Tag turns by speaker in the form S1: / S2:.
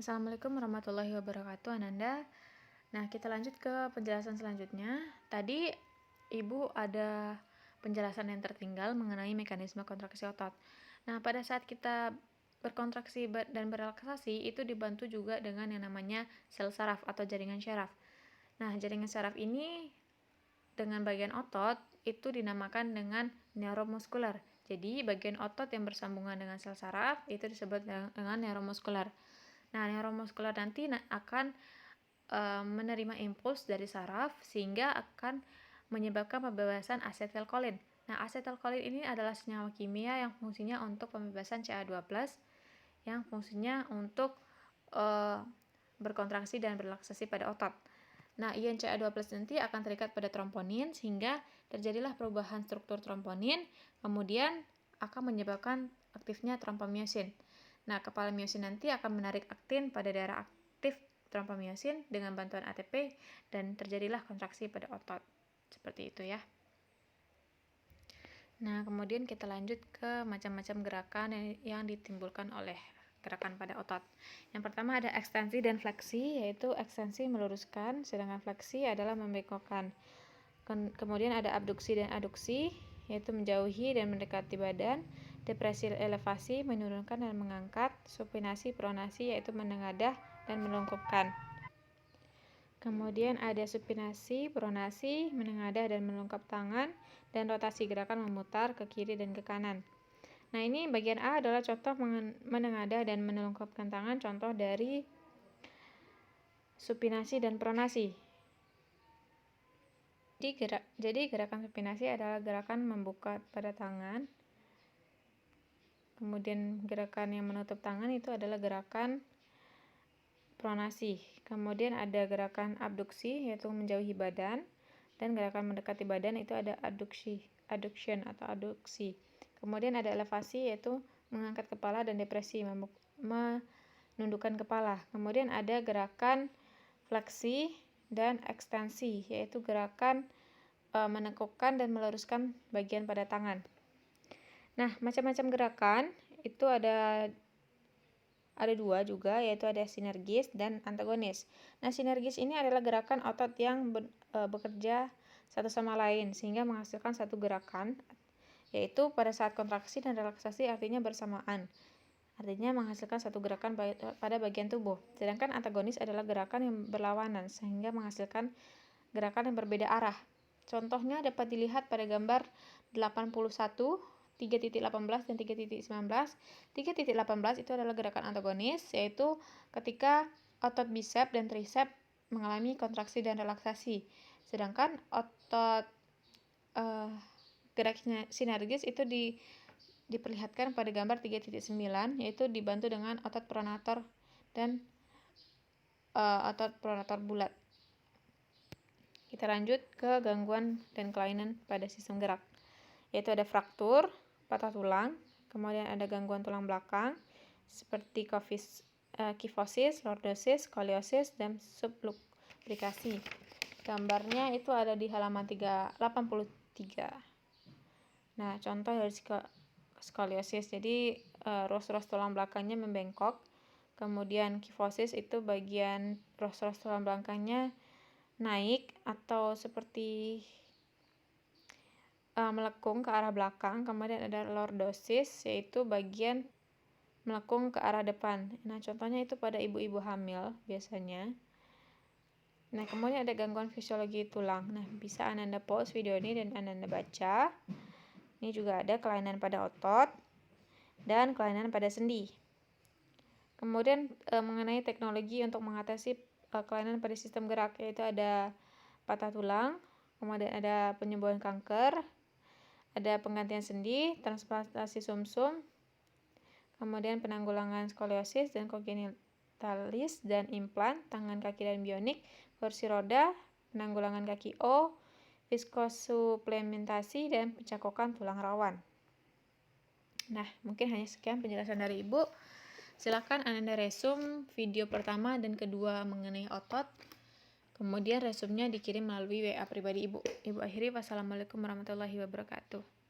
S1: Assalamualaikum warahmatullahi wabarakatuh, Ananda. Nah, kita lanjut ke penjelasan selanjutnya. Tadi Ibu ada penjelasan yang tertinggal mengenai mekanisme kontraksi otot. Nah, pada saat kita berkontraksi dan berelaksasi, itu dibantu juga dengan yang namanya sel saraf atau jaringan syaraf. Nah, jaringan syaraf ini dengan bagian otot itu dinamakan dengan neuromuskular. Jadi, bagian otot yang bersambungan dengan sel saraf itu disebut dengan neuromuskular. Nah, neuromuskular nanti akan menerima impuls dari saraf sehingga akan menyebabkan pembebasan asetilkolin. Nah, asetilkolin ini adalah senyawa kimia yang fungsinya untuk pembebasan Ca2+ yang fungsinya untuk berkontraksi dan berelaksasi pada otot. Nah, ion Ca2+ nanti akan terikat pada tromponin sehingga terjadilah perubahan struktur tromponin, kemudian akan menyebabkan aktifnya trombomyosin. Nah, kepala myosin nanti akan menarik aktin pada daerah aktif trombomyosin dengan bantuan ATP dan terjadilah kontraksi pada otot. Seperti itu ya. Nah, kemudian kita lanjut ke macam-macam gerakan yang ditimbulkan oleh gerakan pada otot. Yang pertama ada ekstensi dan fleksi, yaitu ekstensi meluruskan, sedangkan fleksi adalah membengkokkan. Kemudian ada abduksi dan aduksi, yaitu menjauhi dan mendekati badan. Depresi elevasi, menurunkan dan mengangkat. Supinasi pronasi, yaitu menengadah dan melengkupkan. Kemudian ada supinasi, pronasi, menengadah dan melengkap tangan, dan rotasi gerakan memutar ke kiri dan ke kanan. Nah, ini bagian A adalah contoh menengadah dan melengkapkan tangan, contoh dari supinasi dan pronasi. Jadi gerakan supinasi adalah gerakan membuka pada tangan. Kemudian gerakan yang menutup tangan itu adalah gerakan pronasi. Kemudian ada gerakan abduksi, yaitu menjauhi badan, dan gerakan mendekati badan itu ada adduction atau aduksi. Kemudian ada elevasi, yaitu mengangkat kepala, dan depresi, menundukkan kepala. Kemudian ada gerakan fleksi dan ekstensi, yaitu gerakan menekukkan dan meluruskan bagian pada tangan. Nah, macam-macam gerakan itu ada dua juga, yaitu ada sinergis dan antagonis. Nah, sinergis ini adalah gerakan otot yang bekerja satu sama lain sehingga menghasilkan satu gerakan, yaitu pada saat kontraksi dan relaksasi artinya bersamaan. Artinya menghasilkan satu gerakan pada bagian tubuh. Sedangkan antagonis adalah gerakan yang berlawanan sehingga menghasilkan gerakan yang berbeda arah. Contohnya dapat dilihat pada gambar 81, 3.18 dan 3.19. 3.18 itu adalah gerakan antagonis, yaitu ketika otot bisep dan trisep mengalami kontraksi dan relaksasi. Sedangkan otot gerak sinergis itu diperlihatkan pada gambar 3.9, yaitu dibantu dengan otot pronator dan otot pronator bulat. Kita lanjut ke gangguan dan kelainan pada sistem gerak, yaitu ada fraktur, patah tulang, kemudian ada gangguan tulang belakang seperti kifosis, lordosis, skoliosis, dan sublublikasi. Gambarnya itu ada di halaman 83. Nah, contoh dari skoliosis, jadi ros-ros tulang belakangnya membengkok. Kemudian kifosis itu bagian ros-ros tulang belakangnya naik atau seperti melekung ke arah belakang. Kemudian ada lordosis, yaitu bagian melekung ke arah depan. Nah, contohnya itu pada ibu-ibu hamil biasanya. Nah, kemudian ada gangguan fisiologi tulang. Nah, bisa Ananda pause video ini dan Ananda baca. Ini juga ada kelainan pada otot dan kelainan pada sendi. Kemudian mengenai teknologi untuk mengatasi kelainan pada sistem gerak, yaitu ada patah tulang, kemudian ada penyembuhan kanker, ada penggantian sendi, transplantasi sumsum, kemudian penanggulangan skoliosis dan kongenitalis dan implan, tangan, kaki, dan bionik, kursi roda, penanggulangan kaki O, viskosuplementasi, dan pencakokan tulang rawan. Nah, mungkin hanya sekian penjelasan dari Ibu. Silakan Ananda resum video pertama dan kedua mengenai otot. Kemudian resumnya dikirim melalui WA pribadi Ibu. Ibu akhiri, wassalamualaikum warahmatullahi wabarakatuh.